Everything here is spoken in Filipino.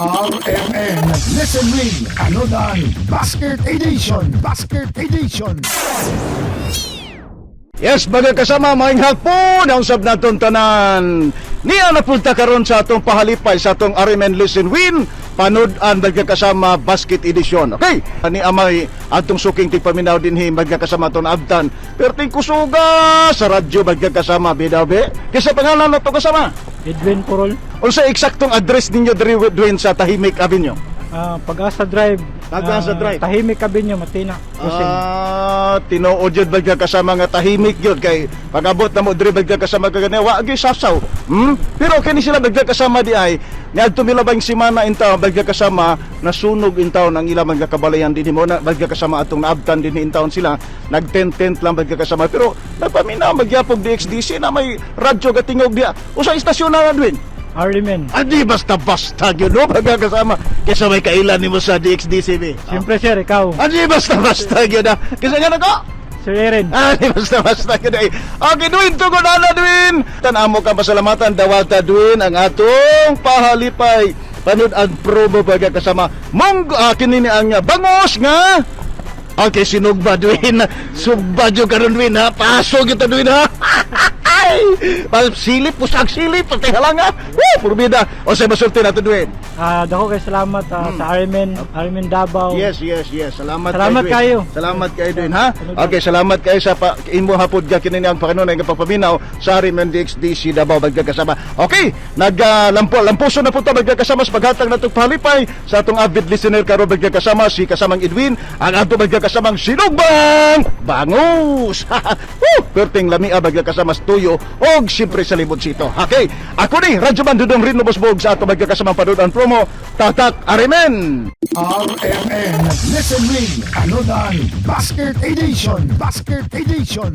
RMN Listen Win Anodan Basket Edition Basket Edition. Yes, mga kasama, maing hapon ang sab naton tanan. Niya napunta karon sa atong pahalipay sa atong RMN Listen Win panud-an kasama basket edition. Okay, ani amay atong suking tigpaminaw dinhi kasama atong abtan. Pero ting kusuga sa radyo kasama bidabe. Kisa pangalan nato kasama? Edwin Porol. Unsa eksaktong address ninyo diri Edwin sa Tahimik Avenue? Pag-asa Drive. Pag-asa Drive. Tahimik Avenue, Matina. Tinuod yun kasama nga tahimik yun kay pag-abot na mo diri kasama kagani wa gyud sasaw. Pero kini sila kasama di ay niadto milabang simana intaw kasama nasunog intaw ang ilang kabalayan dinhi mo na kasama atong naabtan dinhi intawon sila nag-tent lang kasama pero nagpaminaw magyapog DXDC na may radyo gatingog diha. Usa istasyon na Edwin? Arlimen. Adi basta-basta yun, no? Pagkakasama. Kesa may kailan ni mo sa DXDCB. Siyempre sir, ikaw. Adi basta-basta yun, ha? Kesa nga na ko? Sir Eren. Adi basta-basta yun, eh. Okay, Dwin, tugon na, Dwin. Tanamo ka pasalamatan, dawata, Dwin, ang atong pahalipay. Panood ang promo pagkakasama. Kinini ang bangos nga. Okay, sinugba, Dwin. Sugba dyo karon, Dwin, ha? Pasok ito, Dwin, ha? Silip, pusag silip, pati halanga. Purbida. O sa masulti natin, Dwin. Dako kay salamat sa Armen Davao. Yes. Salamat kayo. Salamat kayo din, ha? Okay, salamat kayo sa imo hapod ka kinini ang pakanunay nga pagpaminaw sa Arimen DXDC Davao magkakasama. Okay, lampuso na po ta magkakasama sa paghatag natong palipay sa atong avid listener karon magkakasama si kasamang Edwin, ang ato magkakasamang Sinugbang Bangus. Perting lamia magkakasama sa tuyo og siyempre sa libot sito. Okay, ako ni Radyo Man Dudong Rino Bosbog sa ato magkakasamang panudan promo Tatak Arimen. RMN Listen Win Anodan Basket Edition Basket Edition.